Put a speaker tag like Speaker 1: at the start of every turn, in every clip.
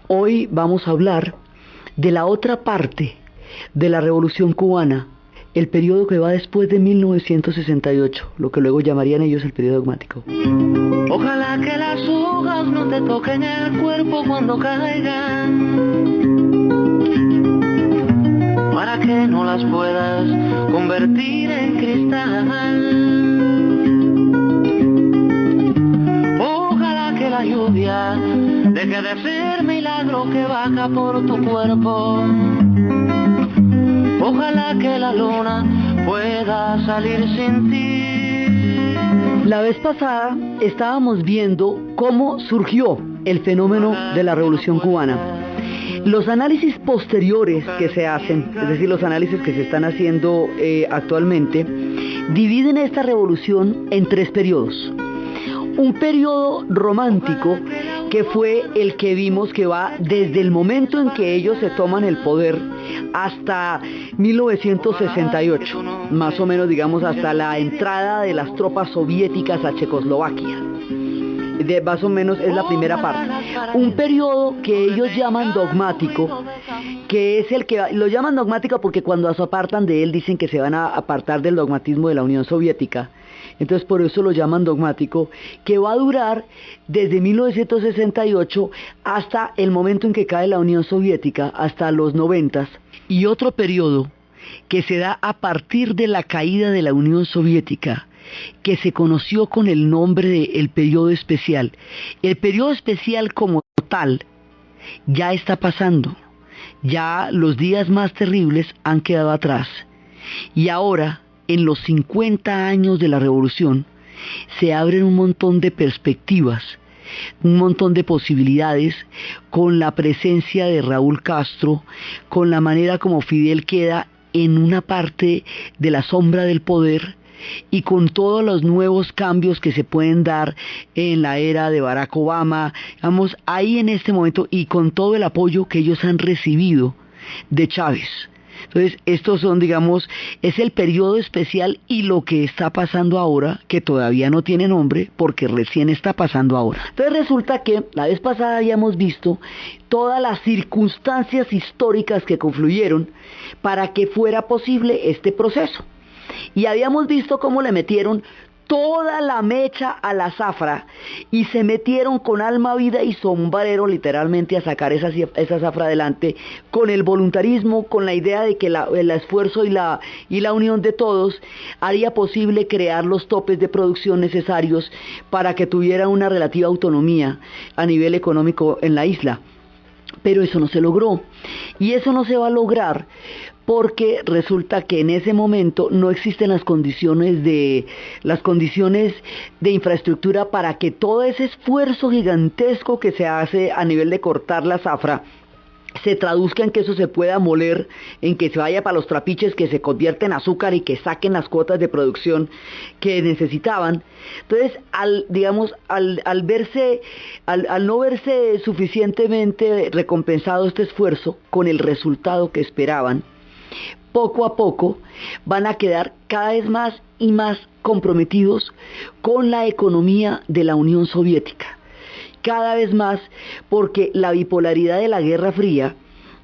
Speaker 1: Hoy vamos a hablar de la otra parte de la Revolución Cubana, el periodo que va después de 1968, lo que luego llamarían ellos el periodo dogmático.
Speaker 2: Ojalá que las hojas no te toquen el cuerpo cuando caigan, para que no las puedas convertir en cristal. Ojalá que la lluvia deje de ser milagro que baja por tu cuerpo. Ojalá que la luna pueda salir sin ti.
Speaker 1: La vez pasada estábamos viendo cómo surgió el fenómeno de la Revolución Cubana. Los análisis posteriores que se hacen, es decir, los análisis que se están haciendo actualmente, dividen esta revolución en tres periodos. Un periodo romántico, que fue el que vimos que va desde el momento en que ellos se toman el poder hasta 1968, más o menos, digamos, hasta la entrada de las tropas soviéticas a Checoslovaquia. Más o menos es la primera parte. Un periodo que ellos llaman dogmático, que es el que lo llaman dogmático porque cuando se apartan de él dicen que se van a apartar del dogmatismo de la Unión Soviética. Entonces por eso lo llaman dogmático, que va a durar desde 1968 hasta el momento en que cae la Unión Soviética, hasta los 90. Y otro periodo que se da a partir de la caída de la Unión Soviética, que se conoció con el nombre de el periodo especial. El periodo especial como tal ya está pasando, ya los días más terribles han quedado atrás, y ahora, en los 50 años de la revolución, se abren un montón de perspectivas, un montón de posibilidades, con la presencia de Raúl Castro, con la manera como Fidel queda en una parte de la sombra del poder, y con todos los nuevos cambios que se pueden dar en la era de Barack Obama, vamos, ahí en este momento, y con todo el apoyo que ellos han recibido de Chávez. Entonces, estos son, digamos, es el periodo especial, y lo que está pasando ahora, que todavía no tiene nombre, porque recién está pasando ahora. Entonces resulta que la vez pasada habíamos visto todas las circunstancias históricas que confluyeron para que fuera posible este proceso. Y habíamos visto cómo le metieron toda la mecha a la zafra, y se metieron con alma, vida y sombrero literalmente a sacar esa zafra adelante, con el voluntarismo, con la idea de que el esfuerzo y la unión de todos haría posible crear los topes de producción necesarios para que tuviera una relativa autonomía a nivel económico en la isla. Pero eso no se logró, y eso no se va a lograr porque resulta que en ese momento no existen las condiciones de infraestructura para que todo ese esfuerzo gigantesco que se hace a nivel de cortar la zafra se traduzca en que eso se pueda moler, en que se vaya para los trapiches, que se convierta en azúcar y que saquen las cuotas de producción que necesitaban. Entonces, al no verse suficientemente recompensado este esfuerzo con el resultado que esperaban, poco a poco van a quedar cada vez más y más comprometidos con la economía de la Unión Soviética. Cada vez más, porque la bipolaridad de la Guerra Fría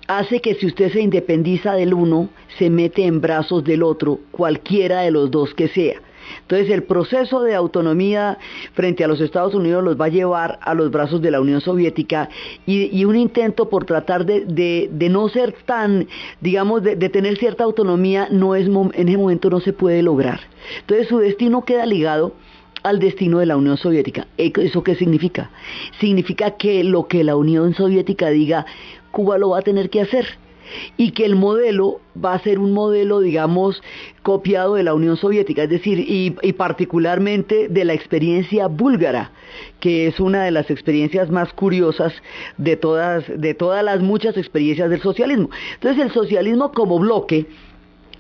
Speaker 1: hace que si usted se independiza del uno, se mete en brazos del otro, cualquiera de los dos que sea. Entonces el proceso de autonomía frente a los Estados Unidos los va a llevar a los brazos de la Unión Soviética, y un intento por tratar de no ser tan, digamos, de tener cierta autonomía, en ese momento no se puede lograr. Entonces su destino queda ligado al destino de la Unión Soviética. ¿Eso qué significa? Significa que lo que la Unión Soviética diga, Cuba lo va a tener que hacer, y que el modelo va a ser un modelo, digamos, copiado de la Unión Soviética, es decir, y particularmente de la experiencia búlgara, que es una de las experiencias más curiosas de todas las muchas experiencias del socialismo. Entonces el socialismo como bloque,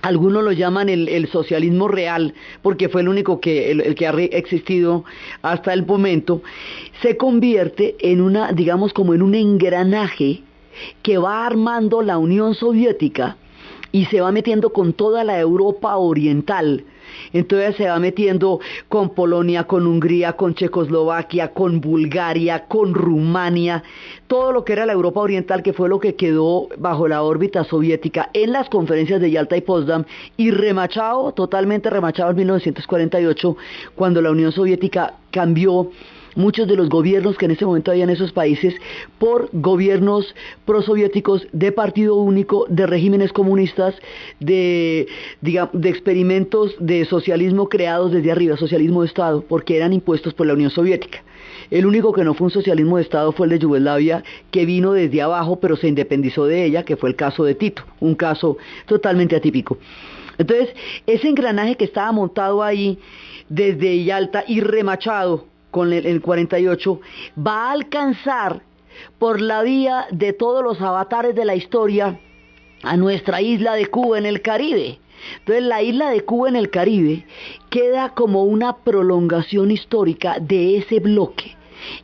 Speaker 1: algunos lo llaman el socialismo real, porque fue el único el que ha existido hasta el momento, se convierte en digamos, como en un engranaje que va armando la Unión Soviética y se va metiendo con toda la Europa oriental. Entonces se va metiendo con Polonia, con Hungría, con Checoslovaquia, con Bulgaria, con Rumania, todo lo que era la Europa oriental, que fue lo que quedó bajo la órbita soviética en las conferencias de Yalta y Potsdam, y remachado, totalmente remachado en 1948, cuando la Unión Soviética cambió muchos de los gobiernos que en ese momento había en esos países por gobiernos prosoviéticos de partido único, de regímenes comunistas, de experimentos de socialismo creados desde arriba, socialismo de Estado, porque eran impuestos por la Unión Soviética. El único que no fue un socialismo de Estado fue el de Yugoslavia, que vino desde abajo pero se independizó de ella, que fue el caso de Tito, un caso totalmente atípico. Entonces, ese engranaje que estaba montado ahí desde Yalta y remachado con el 48, va a alcanzar por la vía de todos los avatares de la historia a nuestra isla de Cuba en el Caribe. Entonces la isla de Cuba en el Caribe queda como una prolongación histórica de ese bloque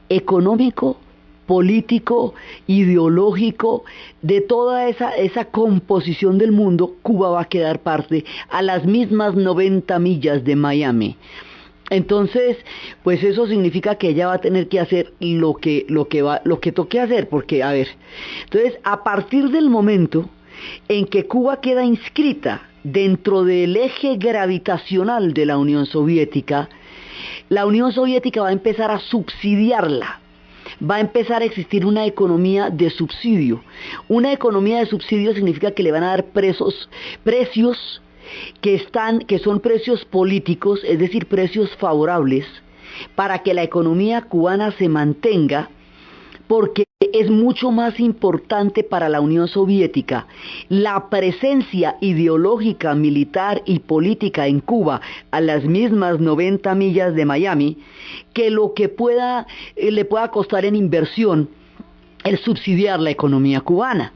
Speaker 1: económico, político, ideológico, de toda esa composición del mundo. Cuba va a quedar parte a las mismas 90 millas de Miami. Entonces, pues eso significa que ella va a tener que hacer lo que toque hacer, porque, a ver, entonces, a partir del momento en que Cuba queda inscrita dentro del eje gravitacional de la Unión Soviética va a empezar a subsidiarla. Va a empezar a existir una economía de subsidio. Una economía de subsidio significa que le van a dar precios que son precios políticos, es decir, precios favorables, para que la economía cubana se mantenga, porque es mucho más importante para la Unión Soviética la presencia ideológica, militar y política en Cuba a las mismas 90 millas de Miami, que lo que le pueda costar en inversión el subsidiar la economía cubana.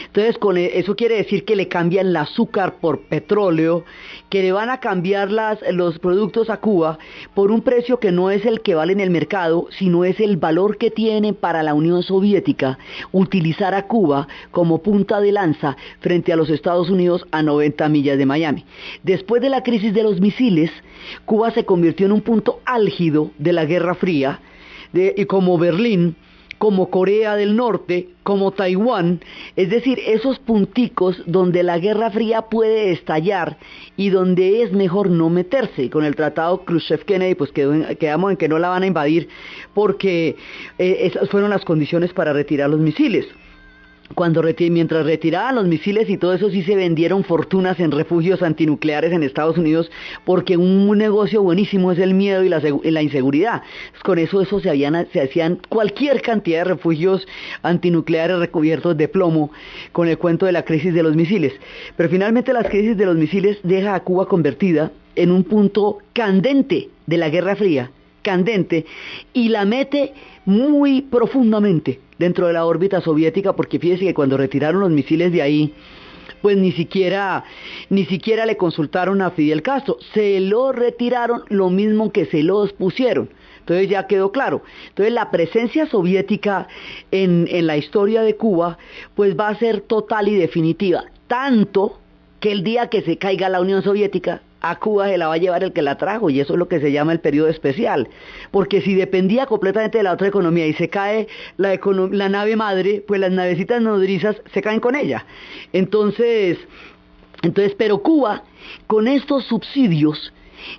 Speaker 1: Entonces, eso quiere decir que le cambian el azúcar por petróleo, que le van a cambiar los productos a Cuba por un precio que no es el que vale en el mercado, sino es el valor que tiene para la Unión Soviética utilizar a Cuba como punta de lanza frente a los Estados Unidos a 90 millas de Miami. Después de la crisis de los misiles, Cuba se convirtió en un punto álgido de la Guerra Fría, y como Berlín, como Corea del Norte, como Taiwán, es decir, esos punticos donde la Guerra Fría puede estallar y donde es mejor no meterse. Con el tratado Khrushchev-Kennedy, pues quedamos en que no la van a invadir, porque esas fueron las condiciones para retirar los misiles. Mientras retiraban los misiles y todo eso, sí se vendieron fortunas en refugios antinucleares en Estados Unidos, porque un negocio buenísimo es el miedo y la inseguridad. Con eso se hacían cualquier cantidad de refugios antinucleares recubiertos de plomo, con el cuento de la crisis de los misiles. Pero finalmente la crisis de los misiles deja a Cuba convertida en un punto candente de la Guerra Fría, candente, y la mete muy profundamente dentro de la órbita soviética, porque fíjese que cuando retiraron los misiles de ahí, pues ni siquiera le consultaron a Fidel Castro, se lo retiraron lo mismo que se los pusieron. Entonces ya quedó claro. Entonces la presencia soviética en la historia de Cuba, pues va a ser total y definitiva, tanto que el día que se caiga la Unión Soviética, a Cuba se la va a llevar el que la trajo, y eso es lo que se llama el periodo especial, porque si dependía completamente de la otra economía y se cae la nave madre, pues las navecitas nodrizas se caen con ella. Entonces, pero Cuba, con estos subsidios,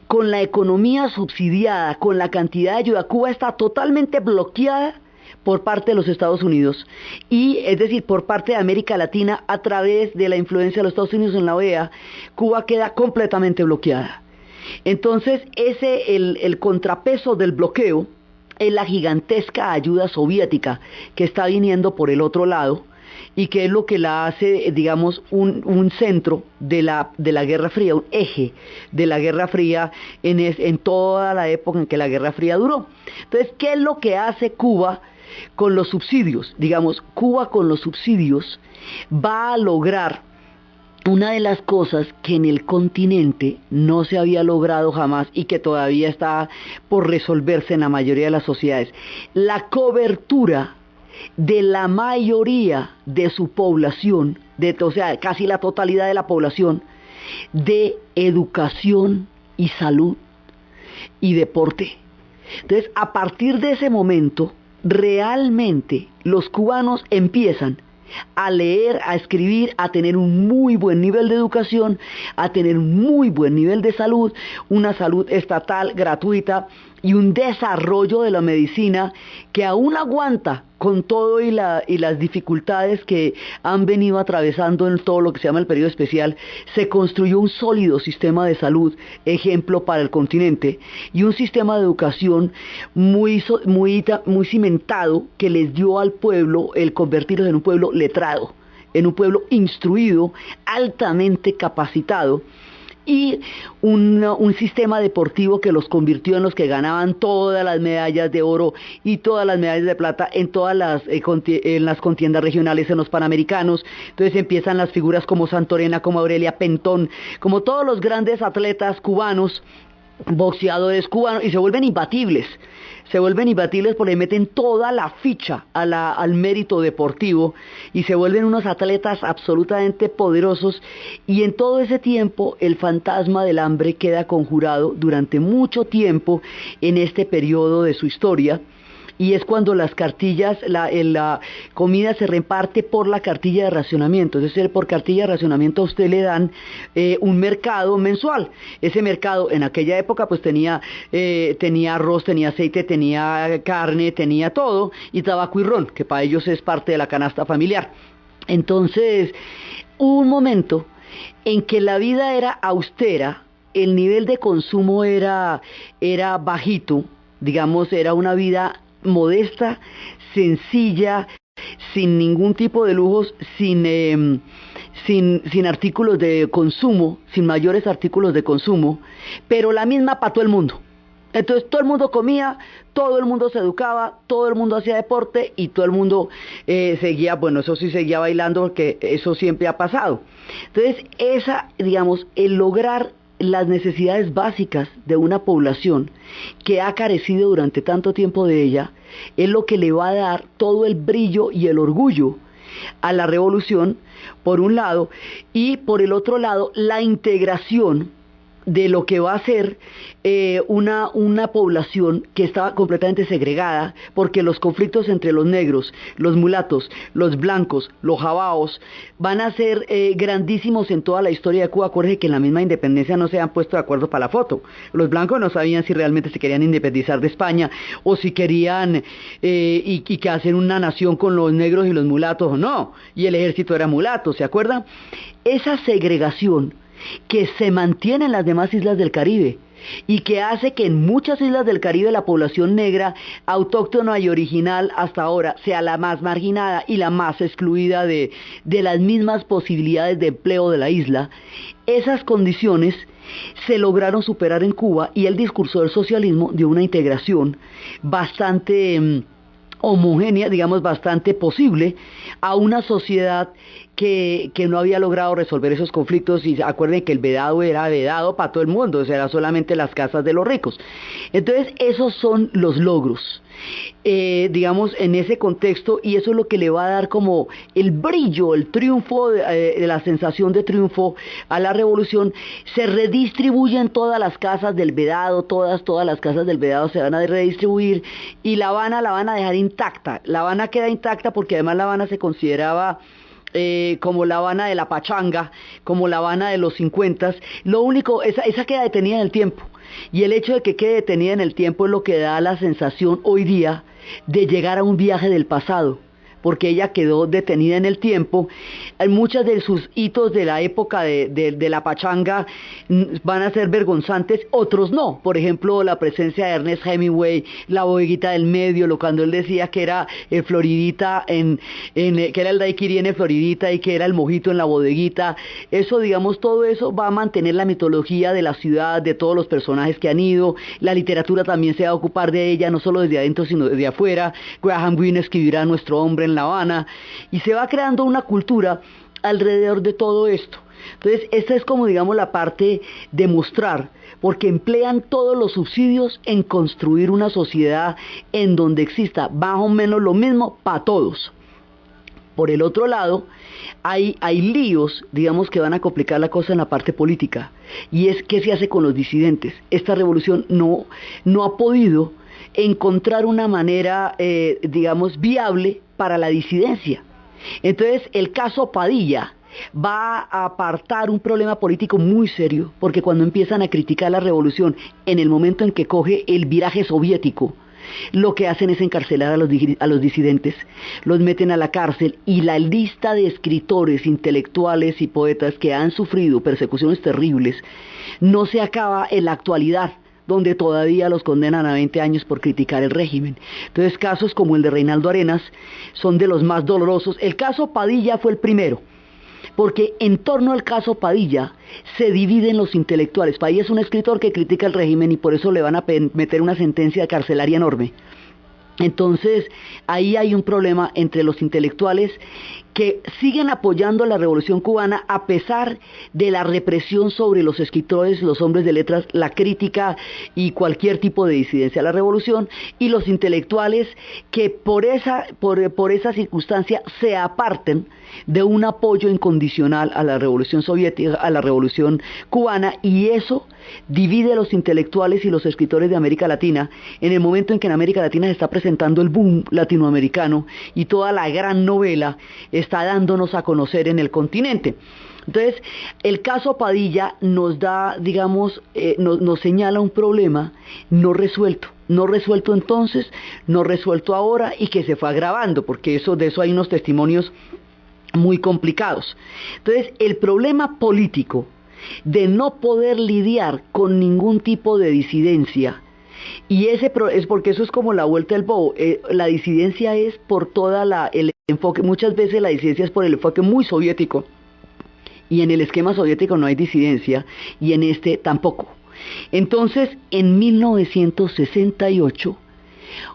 Speaker 1: con la economía subsidiada, con la cantidad de ayuda, Cuba está totalmente bloqueada por parte de los Estados Unidos, y es decir, por parte de América Latina, a través de la influencia de los Estados Unidos en la OEA, Cuba queda completamente bloqueada. Entonces, el contrapeso del bloqueo es la gigantesca ayuda soviética que está viniendo por el otro lado, y que es lo que la hace, digamos, un centro de la Guerra Fría, un eje de la Guerra Fría en toda la época en que la Guerra Fría duró. Entonces, ¿qué es lo que hace Cuba con los subsidios? Digamos, Cuba con los subsidios va a lograr una de las cosas que en el continente no se había logrado jamás y que todavía está por resolverse en la mayoría de las sociedades: la cobertura de la mayoría de su población o sea, casi la totalidad de la población, de educación y salud y deporte. Entonces, a partir de ese momento, realmente los cubanos empiezan a leer, a escribir, a tener un muy buen nivel de educación, a tener un muy buen nivel de salud, una salud estatal, gratuita, y un desarrollo de la medicina que aún aguanta con todo y las dificultades que han venido atravesando en todo lo que se llama el periodo especial. Se construyó un sólido sistema de salud, ejemplo para el continente, y un sistema de educación muy cimentado, que les dio al pueblo el convertirse en un pueblo letrado, en un pueblo instruido, altamente capacitado, y un sistema deportivo que los convirtió en los que ganaban todas las medallas de oro y todas las medallas de plata en todas en las contiendas regionales, en los Panamericanos. Entonces empiezan las figuras como Santorena, como Aurelia Pentón, como todos los grandes atletas cubanos, boxeadores cubanos, y se vuelven imbatibles porque meten toda la ficha al mérito deportivo y se vuelven unos atletas absolutamente poderosos. Y en todo ese tiempo el fantasma del hambre queda conjurado durante mucho tiempo en este periodo de su historia. Y es cuando las cartillas, la comida se reparte por la cartilla de racionamiento. Es decir, por cartilla de racionamiento a usted le dan un mercado mensual. Ese mercado en aquella época pues tenía arroz, tenía aceite, tenía carne, tenía todo, y tabaco y ron, que para ellos es parte de la canasta familiar. Entonces, hubo un momento en que la vida era austera, el nivel de consumo era bajito, digamos, era una vida modesta, sencilla, sin ningún tipo de lujos, sin artículos de consumo, sin mayores artículos de consumo, pero la misma para todo el mundo. Entonces todo el mundo comía, todo el mundo se educaba, todo el mundo hacía deporte y todo el mundo seguía bailando, porque eso siempre ha pasado. Entonces el lograr las necesidades básicas de una población que ha carecido durante tanto tiempo de ella, es lo que le va a dar todo el brillo y el orgullo a la revolución, por un lado, y por el otro lado, la integración de lo que va a ser una población que estaba completamente segregada, porque los conflictos entre los negros, los mulatos, los blancos, los jabaos, van a ser grandísimos en toda la historia de Cuba. Acuérdense que en la misma independencia no se han puesto de acuerdo para la foto. Los blancos no sabían si realmente se querían independizar de España, o si querían y que hacer una nación con los negros y los mulatos o no, y el ejército era mulato, ¿se acuerdan? Esa segregación que se mantiene en las demás islas del Caribe y que hace que en muchas islas del Caribe la población negra, autóctona y original hasta ahora, sea la más marginada y la más excluida de las mismas posibilidades de empleo de la isla. Esas condiciones se lograron superar en Cuba, y el discurso del socialismo dio una integración bastante homogénea, digamos, bastante posible a una sociedad que no había logrado resolver esos conflictos. Y acuerden que el vedado era vedado para todo el mundo, o sea, era solamente las casas de los ricos. Entonces, esos son los logros, digamos, en ese contexto, y eso es lo que le va a dar como el brillo, el triunfo, la sensación de triunfo a la revolución. Se redistribuyen todas las casas del vedado, todas las casas del vedado se van a redistribuir, y La Habana la van a dejar intacta. La Habana queda intacta porque además La Habana se consideraba como La Habana de la pachanga, como La Habana de los 50. Lo único, esa queda detenida en el tiempo, y el hecho de que quede detenida en el tiempo es lo que da la sensación hoy día de llegar a un viaje del pasado, porque ella quedó detenida en el tiempo. Muchas de sus hitos de la época de la pachanga van a ser vergonzantes, otros no. Por ejemplo, la presencia de Ernest Hemingway, la bodeguita del medio, cuando él decía que era Floridita, que era el daiquiri en Floridita, y que era el mojito en la bodeguita. Eso, digamos, todo eso va a mantener la mitología de la ciudad, de todos los personajes que han ido. La literatura también se va a ocupar de ella, no solo desde adentro, sino desde afuera. Graham Greene escribirá Nuestro hombre en La Habana, y se va creando una cultura alrededor de todo esto. Entonces, esta es como, digamos, la parte de mostrar, porque emplean todos los subsidios en construir una sociedad en donde exista más o menos lo mismo para todos. por el otro lado, hay líos, digamos, que van a complicar la cosa en la parte política, y es qué se hace con los disidentes. Esta revolución no ha podido encontrar una manera, digamos, viable para la disidencia. Entonces, el caso Padilla va a apartar un problema político muy serio, porque cuando empiezan a criticar la revolución en el momento en que coge el viraje soviético, lo que hacen es encarcelar a los disidentes, los meten a la cárcel, y la lista de escritores, intelectuales y poetas que han sufrido persecuciones terribles no se acaba en la actualidad, donde todavía los condenan a 20 años por criticar el régimen. Entonces, casos como el de Reinaldo Arenas son de los más dolorosos. El caso Padilla fue el primero, porque en torno al caso Padilla se dividen los intelectuales. Padilla es un escritor que critica el régimen y por eso le van a meter una sentencia carcelaria enorme. Entonces, ahí hay un problema entre los intelectuales que siguen apoyando la revolución cubana a pesar de la represión sobre los escritores, los hombres de letras, la crítica y cualquier tipo de disidencia a la revolución, y los intelectuales que por esa circunstancia se aparten de un apoyo incondicional a la revolución soviética, a la revolución cubana, y eso divide a los intelectuales y los escritores de América Latina en el momento en que en América Latina se está presentando el boom latinoamericano y toda la gran novela está dándonos a conocer en el continente. Entonces, el caso Padilla nos da, digamos, nos señala un problema no resuelto entonces, no resuelto ahora, y que se fue agravando, porque de eso hay unos testimonios muy complicados. Entonces, el problema político de no poder lidiar con ningún tipo de disidencia, y es porque eso es como la vuelta del bobo. La disidencia es por el enfoque, muchas veces la disidencia es por el enfoque muy soviético, y en el esquema soviético no hay disidencia, y en este tampoco. Entonces, en 1968,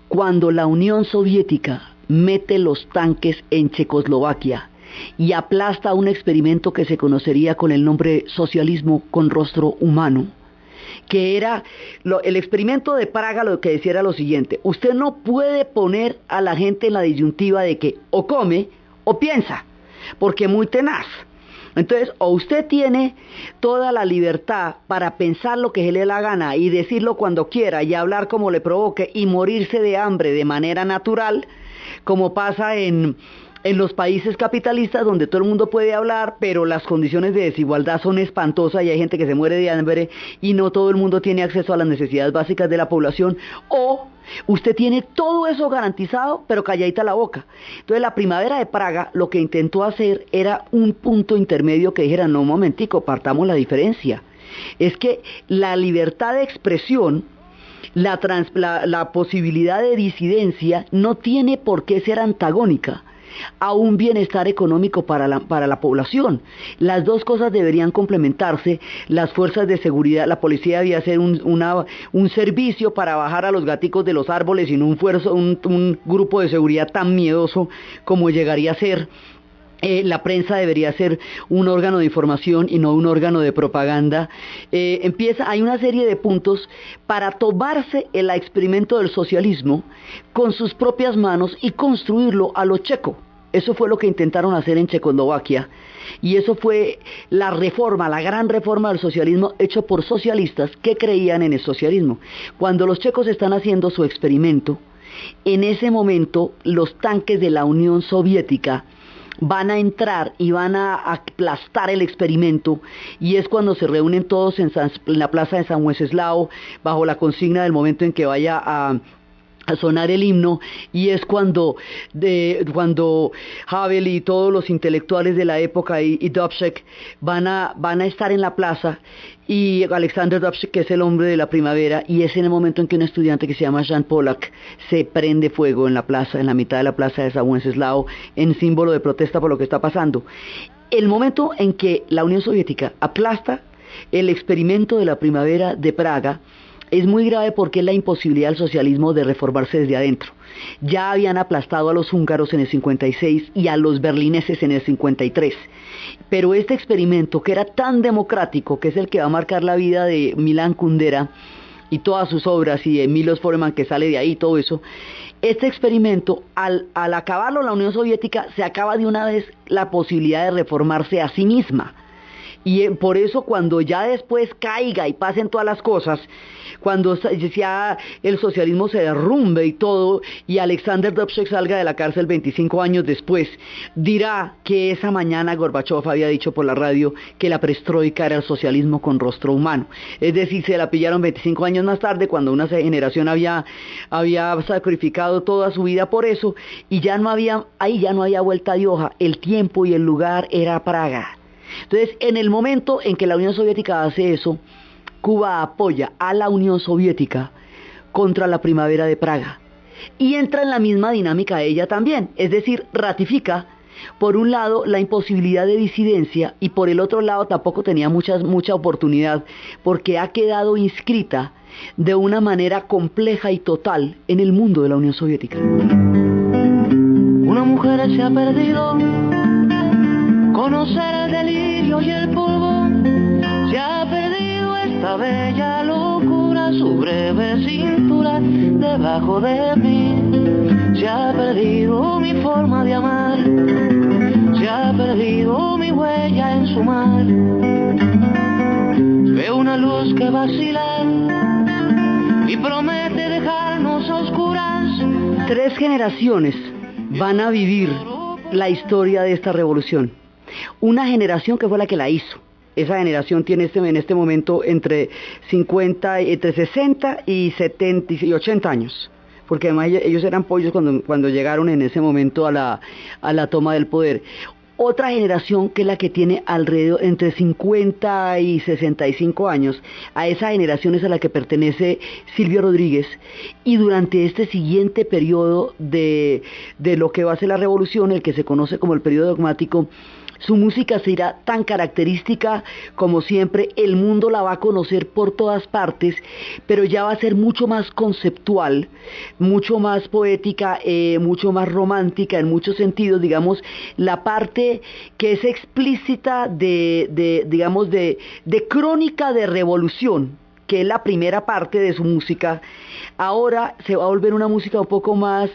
Speaker 1: cuando la Unión Soviética mete los tanques en Checoslovaquia y aplasta un experimento que se conocería con el nombre socialismo con rostro humano, que era el experimento de Praga, lo que decía era lo siguiente: usted no puede poner a la gente en la disyuntiva de que o come o piensa, porque es muy tenaz. Entonces, o usted tiene toda la libertad para pensar lo que se le dé la gana y decirlo cuando quiera y hablar como le provoque y morirse de hambre de manera natural, como pasa en los países capitalistas, donde todo el mundo puede hablar, pero las condiciones de desigualdad son espantosas y hay gente que se muere de hambre y no todo el mundo tiene acceso a las necesidades básicas de la población. O usted tiene todo eso garantizado, pero calladita la boca. Entonces, la primavera de Praga lo que intentó hacer era un punto intermedio que dijera: no, un momentico, partamos la diferencia. Es que la libertad de expresión, la posibilidad de disidencia, no tiene por qué ser antagónica a un bienestar económico para la población. Las dos cosas deberían complementarse. Las fuerzas de seguridad, la policía debía hacer un servicio para bajar a los gaticos de los árboles, y no un grupo de seguridad tan miedoso como llegaría a ser. La prensa debería ser un órgano de información y no un órgano de propaganda. Hay una serie de puntos para tomarse el experimento del socialismo con sus propias manos y construirlo a lo checo. Eso fue lo que intentaron hacer en Checoslovaquia, y eso fue la gran reforma del socialismo hecho por socialistas que creían en el socialismo. Cuando los checos están haciendo su experimento, en ese momento los tanques de la Unión Soviética van a entrar y van a aplastar el experimento, y es cuando se reúnen todos en la plaza de San Wenceslao bajo la consigna del momento en que vaya a sonar el himno, y es cuando Havel y todos los intelectuales de la época y Dubček van a estar en la plaza, y Alexander Dubček, que es el hombre de la primavera, y es en el momento en que un estudiante que se llama Jan Polak se prende fuego en la plaza, en la mitad de la plaza de San Wenceslao, en símbolo de protesta por lo que está pasando. El momento en que la Unión Soviética aplasta el experimento de la primavera de Praga es muy grave, porque es la imposibilidad del socialismo de reformarse desde adentro. Ya habían aplastado a los húngaros en el 56 y a los berlineses en el 53. Pero este experimento, que era tan democrático, que es el que va a marcar la vida de Milan Kundera y todas sus obras, y de Milos Forman, que sale de ahí, todo eso, este experimento, al acabarlo la Unión Soviética, se acaba de una vez la posibilidad de reformarse a sí misma. Y por eso cuando ya después caiga y pasen todas las cosas, cuando ya el socialismo se derrumbe y todo, y Alexander Dubček salga de la cárcel 25 años después, dirá que esa mañana Gorbachov había dicho por la radio que la perestroika era el socialismo con rostro humano. Es decir, se la pillaron 25 años más tarde, cuando una generación había sacrificado toda su vida por eso, y ahí ya no había vuelta de hoja. El tiempo y el lugar era Praga. Entonces, en el momento en que la Unión Soviética hace eso, Cuba apoya a la Unión Soviética contra la primavera de Praga. Y entra en la misma dinámica ella también, es decir, ratifica, por un lado, la imposibilidad de disidencia, y por el otro lado tampoco tenía mucha oportunidad, porque ha quedado inscrita de una manera compleja y total en el mundo de la Unión Soviética.
Speaker 2: Una mujer se ha perdido, conocer el delirio y el polvo, se ha perdido esta bella locura, su breve cintura debajo de mí, se ha perdido mi forma de amar, se ha perdido mi huella en su mar, veo una luz que vacila y promete dejarnos a oscuras.
Speaker 1: 3 generaciones van a vivir la historia de esta revolución. Una generación que fue la que la hizo. Esa generación tiene en este momento entre 60 y 70 y 80 años, porque además ellos eran pollos cuando llegaron en ese momento a la toma del poder. Otra generación que es la que tiene alrededor entre 50 y 65 años, a esa generación es a la que pertenece Silvio Rodríguez, y durante este siguiente periodo de lo que va a ser la revolución, el que se conoce como el periodo dogmático, su música será tan característica como siempre, el mundo la va a conocer por todas partes, pero ya va a ser mucho más conceptual, mucho más poética, mucho más romántica en muchos sentidos. Digamos, la parte que es explícita de crónica de revolución, que es la primera parte de su música, ahora se va a volver una música un poco más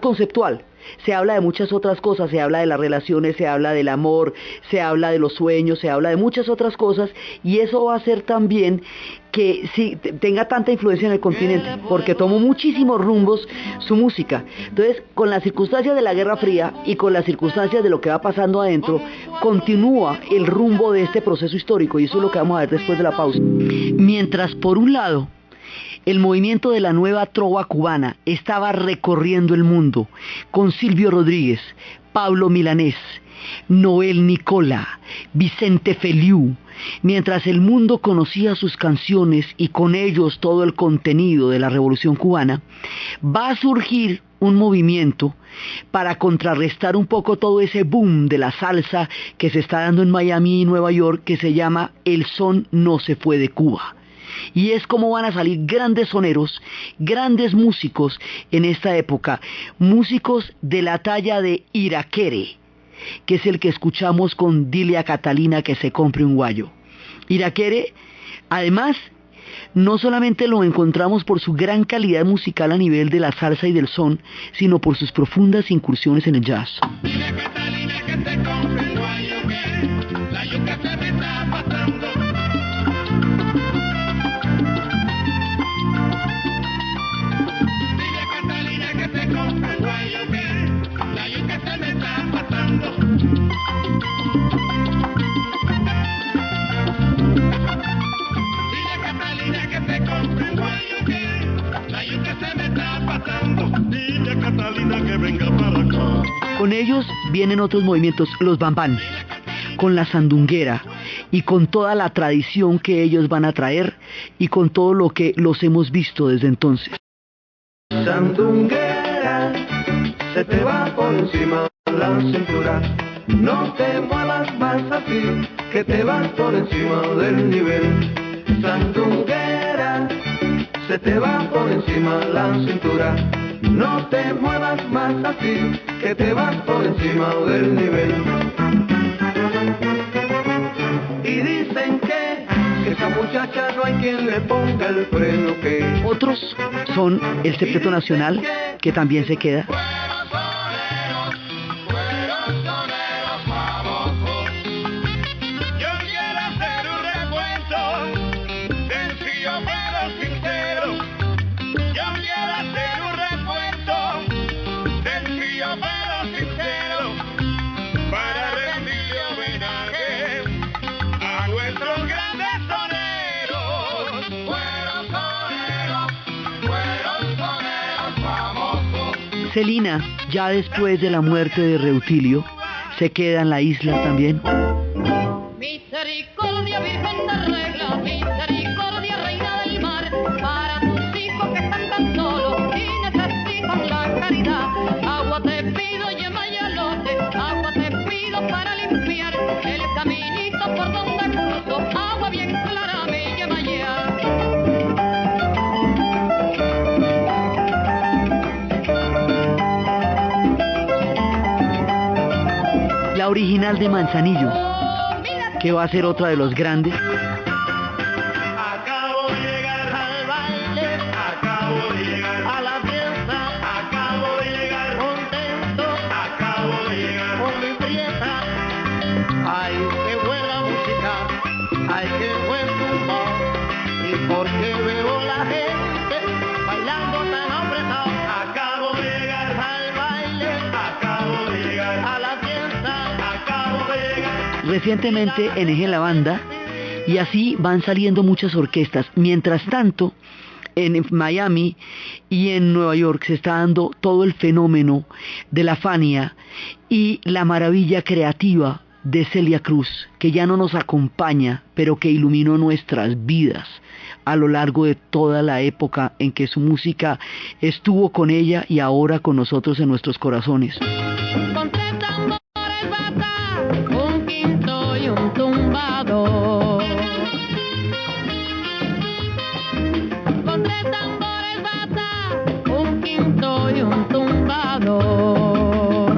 Speaker 1: conceptual. Se habla de muchas otras cosas, se habla de las relaciones, se habla del amor, se habla de los sueños, se habla de muchas otras cosas, y eso va a hacer también que sí, tenga tanta influencia en el continente, porque tomó muchísimos rumbos su música. Entonces, con las circunstancias de la Guerra Fría y con las circunstancias de lo que va pasando adentro, continúa el rumbo de este proceso histórico, y eso es lo que vamos a ver después de la pausa. Mientras, por un lado, el movimiento de la nueva trova cubana estaba recorriendo el mundo con Silvio Rodríguez, Pablo Milanés, Noel Nicola, Vicente Feliú. Mientras el mundo conocía sus canciones y con ellos todo el contenido de la Revolución Cubana, va a surgir un movimiento para contrarrestar un poco todo ese boom de la salsa que se está dando en Miami y Nueva York, que se llama El Son No Se Fue de Cuba. Y es como van a salir grandes soneros, grandes músicos en esta época, músicos de la talla de Iraquere, que es el que escuchamos con Dile a Catalina que se compre un guayo. Iraquere, además, no solamente lo encontramos por su gran calidad musical a nivel de la salsa y del son, sino por sus profundas incursiones en el jazz.
Speaker 3: Dile a Catalina que se compre un guayo, que la yuca se me está pasando.
Speaker 1: Con ellos vienen otros movimientos, los bambán, con la sandunguera y con toda la tradición que ellos van a traer y con todo lo que los hemos visto desde entonces.
Speaker 4: Sandunguera, se te va por encima la cintura, no te muevas más así, que te vas por encima del nivel. Sandunguera, se te va por encima la cintura, no te muevas más así, que te vas por encima del nivel. Y dicen que esa muchacha muchacha no hay quien le ponga el freno que...
Speaker 1: Otros son el Septeto Nacional, que también se queda. Celina, ya después de la muerte de Reutilio, se queda en la isla también.
Speaker 5: Misericordia, Virgen de regla, misericordia, reina del mar, para tus hijos que están tan solos y necesitan la caridad. Agua te pido, yema y elote, agua te pido para limpiar el caminito por donde cruzo, agua bien clara, mi yema ya.
Speaker 1: La original de Manzanillo, que va a ser otra de los grandes.
Speaker 2: Acabo de llegar al baile, acabo de llegar a la fiesta, acabo de llegar contento, acabo de llegar con mi prieta. Ay, qué buena música, ay, qué buen tumbo, y porque veo la gente bailando tan apretado. Acabo de llegar al baile, acabo de llegar a la fiesta, acabo de llegar.
Speaker 1: Recientemente en la banda, y así van saliendo muchas orquestas. Mientras tanto, en Miami y en Nueva York se está dando todo el fenómeno de la Fania y la maravilla creativa de Celia Cruz, que ya no nos acompaña, pero que iluminó nuestras vidas a lo largo de toda la época en que su música estuvo con ella y ahora con nosotros en nuestros corazones.
Speaker 5: Con tres tambores bata, un quinto y un tumbador. Con tres tambores bata, un quinto y un tumbador.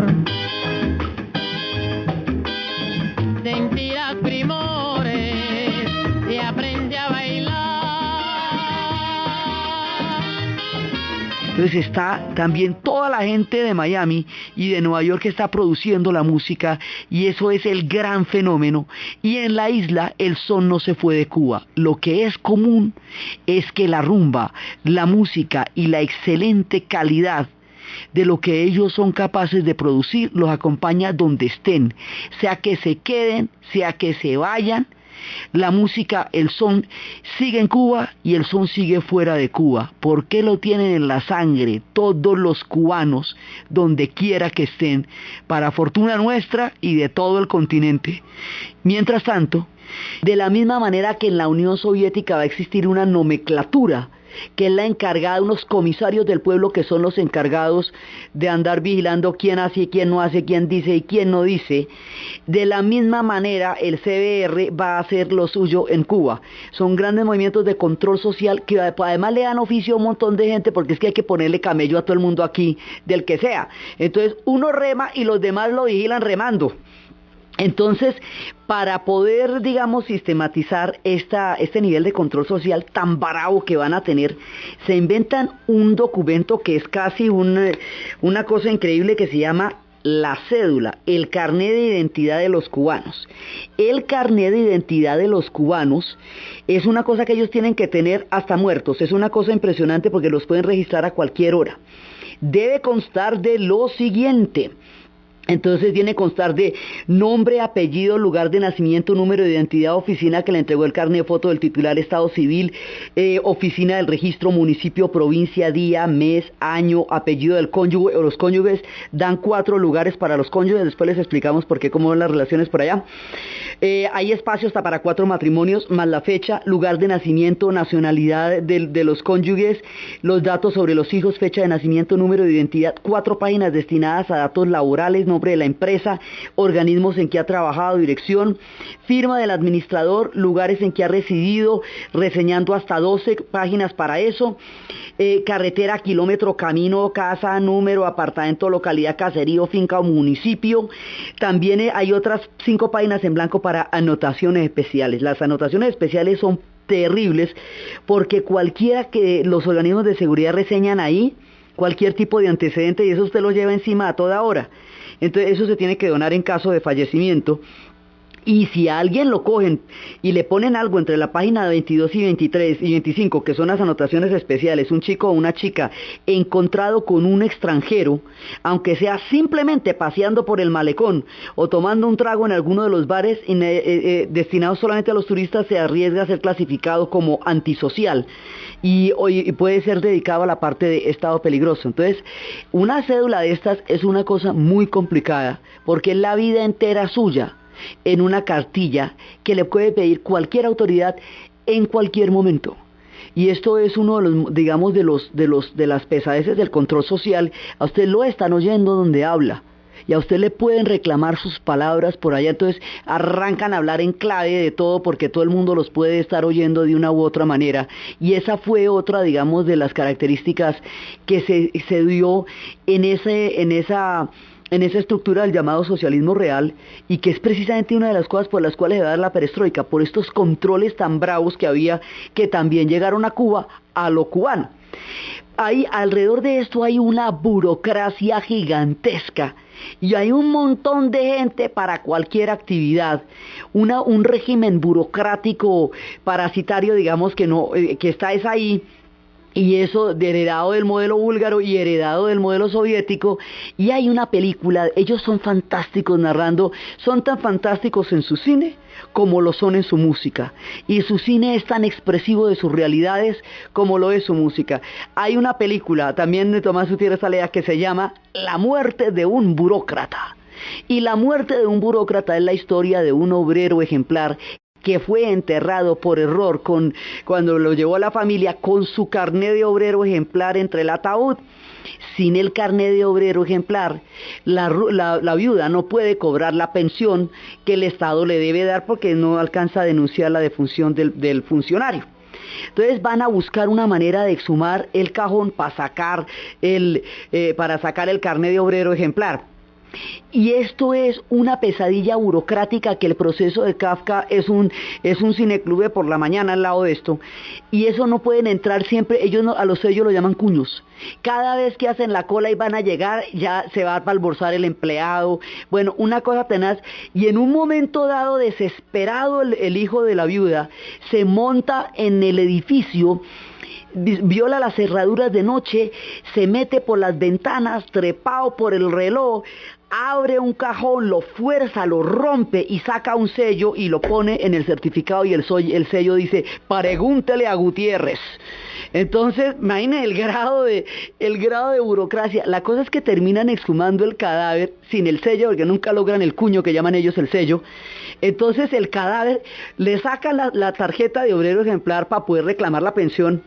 Speaker 5: Sentirás primores y aprende a bailar.
Speaker 1: Entonces está también toda la gente de Miami y de Nueva York que está produciendo la música, y eso es el gran fenómeno. Y en la isla el son no se fue de Cuba. Lo que es común es que la rumba, la música y la excelente calidad de lo que ellos son capaces de producir los acompaña donde estén, sea que se queden, sea que se vayan. La música, el son sigue en Cuba y el son sigue fuera de Cuba, porque lo tienen en la sangre todos los cubanos, donde quiera que estén, para fortuna nuestra y de todo el continente. Mientras tanto, de la misma manera que en la Unión Soviética va a existir una nomenclatura, que es la encargada, unos comisarios del pueblo que son los encargados de andar vigilando quién hace y quién no hace, quién dice y quién no dice. De la misma manera el CBR va a hacer lo suyo en Cuba. Son grandes movimientos de control social que además le dan oficio a un montón de gente, porque es que hay que ponerle camello a todo el mundo aquí, del que sea. Entonces uno rema y los demás lo vigilan remando. Entonces, para poder, digamos, sistematizar este nivel de control social tan bravo que van a tener, se inventan un documento que es casi una cosa increíble, que se llama la cédula, el carnet de identidad de los cubanos. El carnet de identidad de los cubanos es una cosa que ellos tienen que tener hasta muertos. Es una cosa impresionante porque los pueden registrar a cualquier hora. Debe constar de lo siguiente. Entonces viene a constar de nombre, apellido, lugar de nacimiento, número de identidad, oficina que le entregó el carnet, foto del titular, estado civil, oficina del registro, municipio, provincia, día, mes, año, apellido del cónyuge o los cónyuges. Dan 4 lugares para los cónyuges, después les explicamos por qué, cómo van las relaciones por allá. Hay espacio hasta para 4 matrimonios, más la fecha, lugar de nacimiento, nacionalidad de los cónyuges, los datos sobre los hijos, fecha de nacimiento, número de identidad, 4 páginas destinadas a datos laborales, nombre de la empresa, organismos en que ha trabajado, dirección, firma del administrador, lugares en que ha residido, reseñando hasta 12 páginas para eso, carretera, kilómetro, camino, casa, número, apartamento, localidad, caserío, finca o municipio. También hay otras 5 páginas en blanco para anotaciones especiales. Las anotaciones especiales son terribles, porque cualquiera que los organismos de seguridad reseñan ahí, cualquier tipo de antecedente, y eso usted lo lleva encima a toda hora. Entonces eso se tiene que donar en caso de fallecimiento. Y si a alguien lo cogen y le ponen algo entre la página 22 y 23 y 25, que son las anotaciones especiales, un chico o una chica encontrado con un extranjero, aunque sea simplemente paseando por el malecón o tomando un trago en alguno de los bares destinados solamente a los turistas, se arriesga a ser clasificado como antisocial y puede ser dedicado a la parte de estado peligroso. Entonces, una cédula de estas es una cosa muy complicada, porque es la vida entera suya en una cartilla que le puede pedir cualquier autoridad en cualquier momento. Y esto es uno de los, digamos, de las pesadeces del control social. A usted lo están oyendo donde habla, y a usted le pueden reclamar sus palabras por allá, entonces arrancan a hablar en clave de todo, porque todo el mundo los puede estar oyendo de una u otra manera. Y esa fue otra, digamos, de las características que se dio en esa estructura del llamado socialismo real, y que es precisamente una de las cosas por las cuales se va a dar la perestroika, por estos controles tan bravos que había, que también llegaron a Cuba, a lo cubano. Alrededor de esto hay una burocracia gigantesca, y hay un montón de gente para cualquier actividad, un régimen burocrático parasitario, digamos, que está ahí. Y eso heredado del modelo búlgaro y heredado del modelo soviético. Y hay una película, ellos son fantásticos narrando, son tan fantásticos en su cine como lo son en su música. Y su cine es tan expresivo de sus realidades como lo es su música. Hay una película también de Tomás Gutiérrez Alea que se llama La muerte de un burócrata. Y la muerte de un burócrata es la historia de un obrero ejemplar que fue enterrado por error cuando lo llevó a la familia con su carné de obrero ejemplar entre el ataúd. Sin el carné de obrero ejemplar, la viuda no puede cobrar la pensión que el Estado le debe dar, porque no alcanza a denunciar la defunción del funcionario. Entonces van a buscar una manera de exhumar el cajón para sacar el carné de obrero ejemplar. Y esto es una pesadilla burocrática, que el proceso de Kafka es un cineclube por la mañana al lado de esto, y eso no pueden entrar siempre, a los sellos lo llaman cuños. Cada vez que hacen la cola y van a llegar, ya se va a almorzar el empleado, bueno, una cosa tenaz. Y en un momento dado, desesperado, el hijo de la viuda se monta en el edificio, viola las cerraduras de noche, se mete por las ventanas, trepado por el reloj, abre un cajón, lo fuerza, lo rompe y saca un sello y lo pone en el certificado, y el sello dice: pregúntele a Gutiérrez. Entonces, imaginen el grado de burocracia. La cosa es que terminan exhumando el cadáver sin el sello, porque nunca logran el cuño, que llaman ellos el sello. Entonces el cadáver, le sacan la tarjeta de obrero ejemplar para poder reclamar la pensión,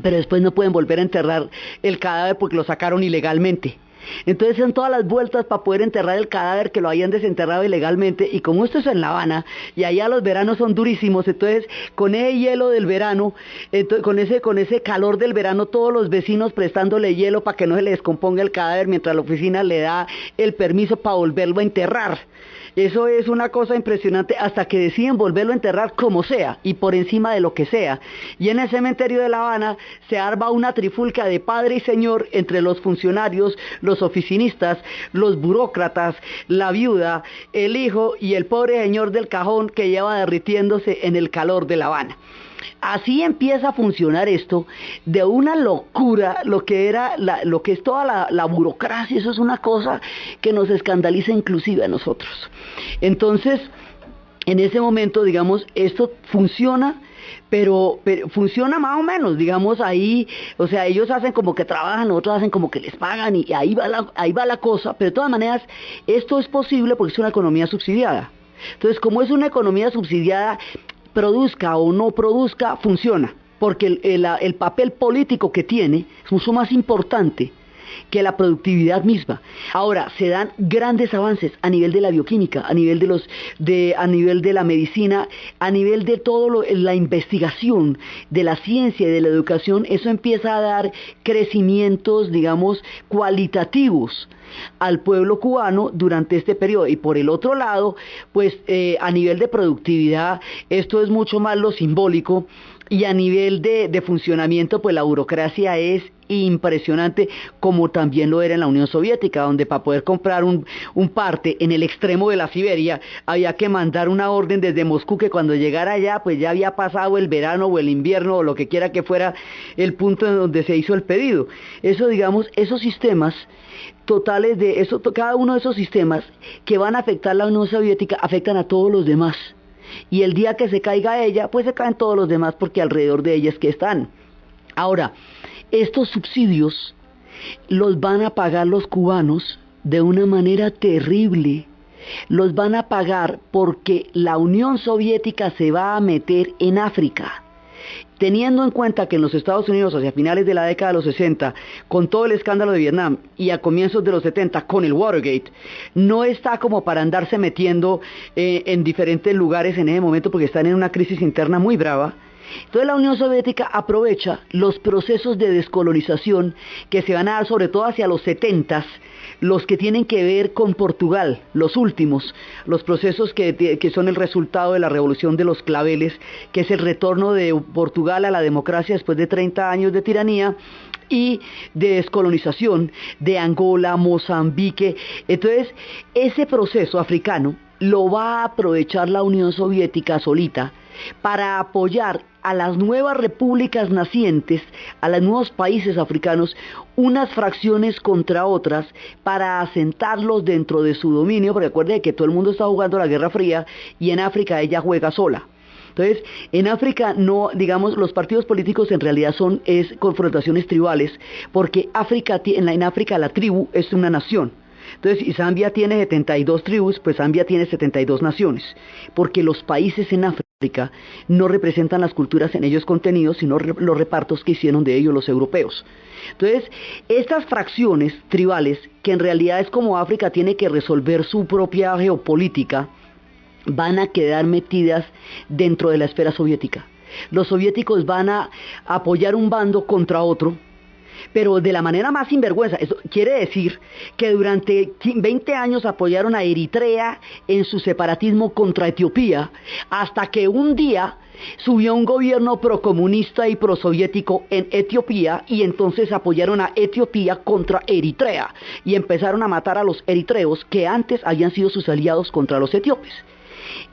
Speaker 1: pero después no pueden volver a enterrar el cadáver porque lo sacaron ilegalmente. Entonces son todas las vueltas para poder enterrar el cadáver que lo habían desenterrado ilegalmente. Y como esto es en La Habana, y allá los veranos son durísimos, entonces con ese hielo del verano, con ese calor del verano, todos los vecinos prestándole hielo para que no se le descomponga el cadáver, mientras la oficina le da el permiso para volverlo a enterrar. Eso es una cosa impresionante, hasta que deciden volverlo a enterrar como sea y por encima de lo que sea. Y en el cementerio de La Habana se arma una trifulca de padre y señor entre los funcionarios, los oficinistas, los burócratas, la viuda, el hijo y el pobre señor del cajón que lleva derritiéndose en el calor de La Habana. Así empieza a funcionar esto, de una locura, lo que es toda la burocracia. Eso es una cosa que nos escandaliza inclusive a nosotros. Entonces, en ese momento, digamos, esto funciona, pero funciona más o menos, digamos, ahí, o sea, ellos hacen como que trabajan, otros hacen como que les pagan, y ahí va la cosa. Pero de todas maneras, esto es posible porque es una economía subsidiada. Entonces, como es una economía subsidiada, produzca o no produzca, funciona, porque el papel político que tiene es mucho más importante que la productividad misma. Ahora, se dan grandes avances a nivel de la bioquímica, a nivel a nivel de la medicina, a nivel de todo la investigación, de la ciencia y de la educación. Eso empieza a dar crecimientos, digamos, cualitativos al pueblo cubano durante este periodo. Y por el otro lado, pues a nivel de productividad, esto es mucho más lo simbólico, Y a nivel de funcionamiento, pues la burocracia es impresionante, como también lo era en la Unión Soviética, donde para poder comprar un parte en el extremo de la Siberia, había que mandar una orden desde Moscú, que cuando llegara allá, pues ya había pasado el verano o el invierno, o lo que quiera que fuera el punto en donde se hizo el pedido. Eso, digamos, esos sistemas totales de eso, cada uno de esos sistemas que van a afectar a la Unión Soviética, afectan a todos los demás. Y el día que se caiga ella, pues se caen todos los demás, porque alrededor de ella es que están. Ahora, estos subsidios los van a pagar los cubanos de una manera terrible. Los van a pagar porque la Unión Soviética se va a meter en África. Teniendo en cuenta que en los Estados Unidos, hacia finales de la década de los 60, con todo el escándalo de Vietnam, y a comienzos de los 70 con el Watergate, no está como para andarse metiendo en diferentes lugares en ese momento, porque están en una crisis interna muy brava. Entonces la Unión Soviética aprovecha los procesos de descolonización que se van a dar sobre todo hacia los 70s, los que tienen que ver con Portugal, los últimos, los procesos que son el resultado de la revolución de los claveles, que es el retorno de Portugal a la democracia después de 30 años de tiranía, y de descolonización de Angola, Mozambique. Entonces, ese proceso africano lo va a aprovechar la Unión Soviética solita para apoyar a las nuevas repúblicas nacientes, a los nuevos países africanos, unas fracciones contra otras, para asentarlos dentro de su dominio, porque recuerde que todo el mundo está jugando la Guerra Fría, y en África ella juega sola. Entonces, en África no, digamos, los partidos políticos en realidad es confrontaciones tribales, porque en África la tribu es una nación. Entonces, si Zambia tiene 72 tribus, pues Zambia tiene 72 naciones, porque los países en África no representan las culturas en ellos contenidos, sino los repartos que hicieron de ellos los europeos. Entonces, estas fracciones tribales, que en realidad es como África tiene que resolver su propia geopolítica, van a quedar metidas dentro de la esfera soviética. Los soviéticos van a apoyar un bando contra otro, pero de la manera más sinvergüenza. Eso quiere decir que durante 20 años apoyaron a Eritrea en su separatismo contra Etiopía, hasta que un día subió un gobierno procomunista y prosoviético en Etiopía, y entonces apoyaron a Etiopía contra Eritrea, y empezaron a matar a los eritreos que antes habían sido sus aliados contra los etíopes.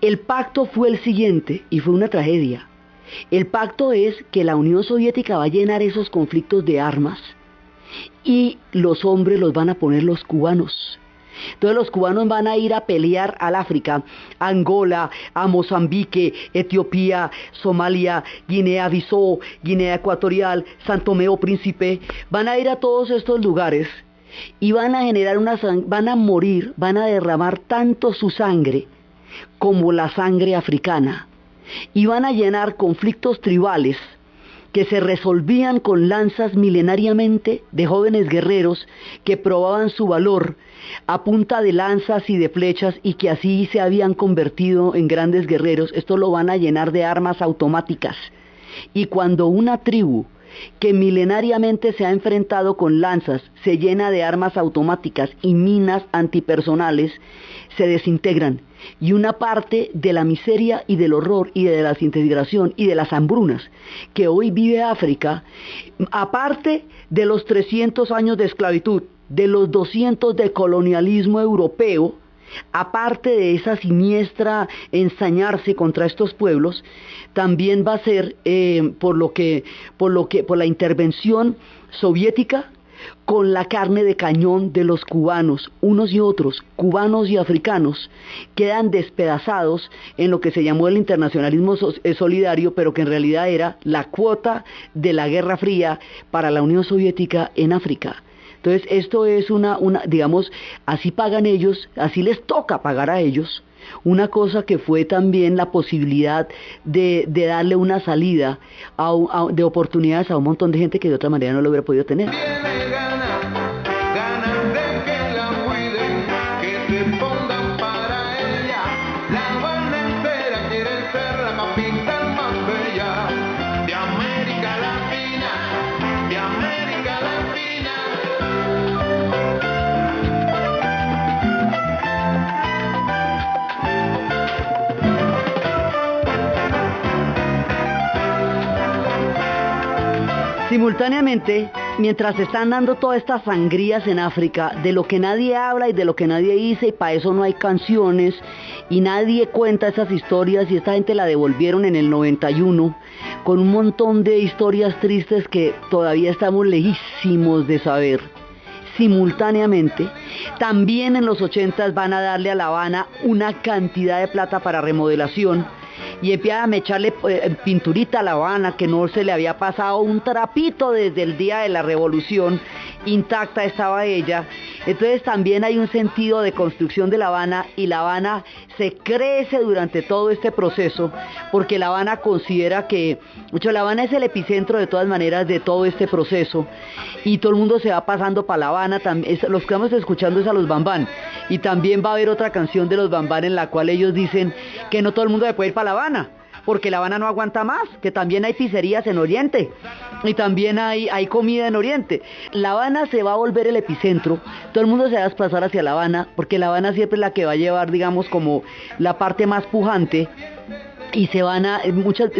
Speaker 1: El pacto fue el siguiente, y fue una tragedia. El pacto es que la Unión Soviética va a llenar esos conflictos de armas, y los hombres los van a poner los cubanos. Entonces los cubanos van a ir a pelear al África, a Angola, a Mozambique, Etiopía, Somalia, Guinea-Bissau, Guinea Ecuatorial, San Tomé o Príncipe. Van a ir a todos estos lugares y van a generar van a morir, van a derramar tanto su sangre como la sangre africana, y van a llenar conflictos tribales que se resolvían con lanzas milenariamente de jóvenes guerreros que probaban su valor a punta de lanzas y de flechas, y que así se habían convertido en grandes guerreros. Esto lo van a llenar de armas automáticas, y cuando una tribu que milenariamente se ha enfrentado con lanzas se llena de armas automáticas y minas antipersonales, se desintegran, y una parte de la miseria y del horror y de la desintegración y de las hambrunas que hoy vive África, aparte de los 300 años de esclavitud, de los 200 de colonialismo europeo, aparte de esa siniestra ensañarse contra estos pueblos, también va a ser por la intervención soviética con la carne de cañón de los cubanos. Unos y otros, cubanos y africanos, quedan despedazados en lo que se llamó el internacionalismo solidario, pero que en realidad era la cuota de la Guerra Fría para la Unión Soviética en África. Entonces esto es digamos, así pagan ellos, así les toca pagar a ellos, una cosa que fue también la posibilidad de darle una salida de oportunidades a un montón de gente que de otra manera no lo hubiera podido tener.
Speaker 4: Tiene ganas de que la cuiden, que se pongan para ella. La Habana entera quiere ser la capital más bella de América Latina, de América Latina.
Speaker 1: Simultáneamente, mientras se están dando todas estas sangrías en África, de lo que nadie habla y de lo que nadie dice, y para eso no hay canciones, y nadie cuenta esas historias, y esta gente la devolvieron en el 91, con un montón de historias tristes que todavía estamos lejísimos de saber. Simultáneamente, también en los 80 van a darle a La Habana una cantidad de plata para remodelación, y empiezan a echarle pinturita a La Habana, que no se le había pasado un trapito desde el día de la revolución, intacta estaba ella. Entonces también hay un sentido de construcción de La Habana, y La Habana se crece durante todo este proceso, porque La Habana considera que, La Habana es el epicentro de todas maneras de todo este proceso, y todo el mundo se va pasando para La Habana. Los que vamos escuchando es a los Bambán, y también va a haber otra canción de los Bambán en la cual ellos dicen que no todo el mundo se puede ir para La Habana, porque La Habana no aguanta más, que también hay pizzerías en Oriente, y también hay comida en Oriente. La Habana se va a volver el epicentro, todo el mundo se va a desplazar hacia La Habana, porque La Habana siempre es la que va a llevar, digamos, como la parte más pujante, y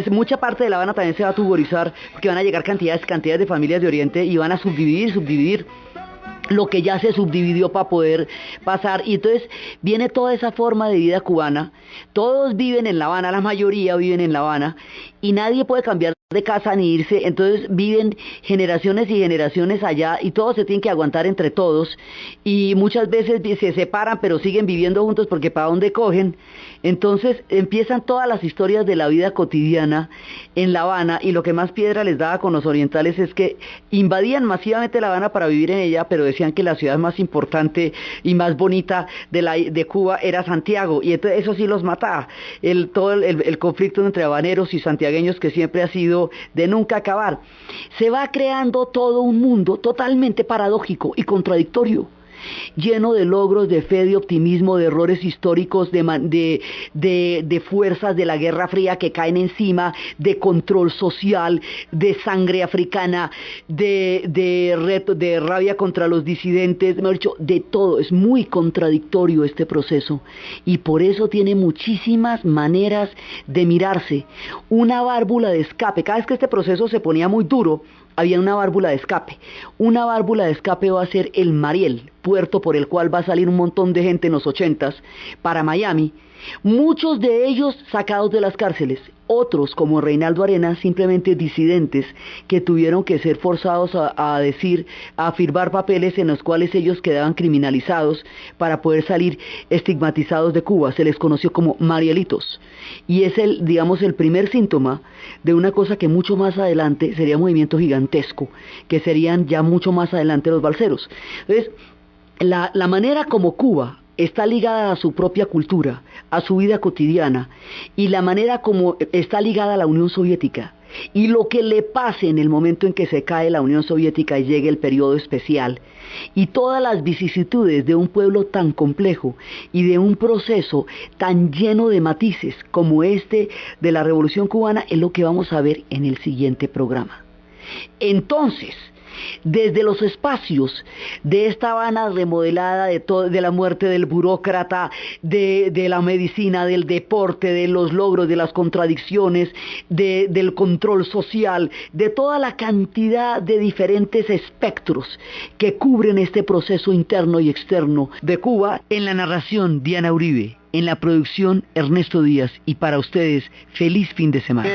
Speaker 1: mucha parte de La Habana también se va a tuborizar, porque van a llegar cantidades de familias de Oriente, y van a subdividir lo que ya se subdividió para poder pasar, y entonces viene toda esa forma de vida cubana. Todos viven en La Habana, la mayoría viven en La Habana, y nadie puede cambiar de casa ni irse, entonces viven generaciones y generaciones allá, y todos se tienen que aguantar entre todos, y muchas veces se separan pero siguen viviendo juntos porque para dónde cogen. Entonces empiezan todas las historias de la vida cotidiana en La Habana, y lo que más piedra les daba con los orientales es que invadían masivamente La Habana para vivir en ella, pero decían que la ciudad más importante y más bonita de Cuba era Santiago, y entonces eso sí los mataba. Todo el conflicto entre habaneros y santiagueños, que siempre ha sido de nunca acabar. Se va creando todo un mundo totalmente paradójico y contradictorio, lleno de logros, de fe, de optimismo, de errores históricos, de fuerzas de la Guerra Fría que caen encima, de control social, de sangre africana, de rabia contra los disidentes, mejor dicho, de todo. Es muy contradictorio este proceso, y por eso tiene muchísimas maneras de mirarse. Una válvula de escape, cada vez que este proceso se ponía muy duro, había una válvula de escape. Una válvula de escape va a ser el Mariel, puerto por el cual va a salir un montón de gente en los 80s para Miami, muchos de ellos sacados de las cárceles, otros como Reinaldo Arenas, simplemente disidentes que tuvieron que ser forzados a firmar papeles en los cuales ellos quedaban criminalizados para poder salir estigmatizados de Cuba. Se les conoció como Marielitos, y es el primer síntoma de una cosa que mucho más adelante sería un movimiento gigantesco, que serían ya mucho más adelante los balseros. Entonces, la manera como Cuba está ligada a su propia cultura, a su vida cotidiana, y la manera como está ligada a la Unión Soviética, y lo que le pase en el momento en que se cae la Unión Soviética y llegue el periodo especial, y todas las vicisitudes de un pueblo tan complejo y de un proceso tan lleno de matices como este de la Revolución Cubana, es lo que vamos a ver en el siguiente programa. Entonces, desde los espacios de esta Habana remodelada, de la muerte del burócrata, de la medicina, del deporte, de los logros, de las contradicciones, del control social, de toda la cantidad de diferentes espectros que cubren este proceso interno y externo de Cuba, en la narración Diana Uribe, en la producción Ernesto Díaz, y para ustedes, feliz fin de semana.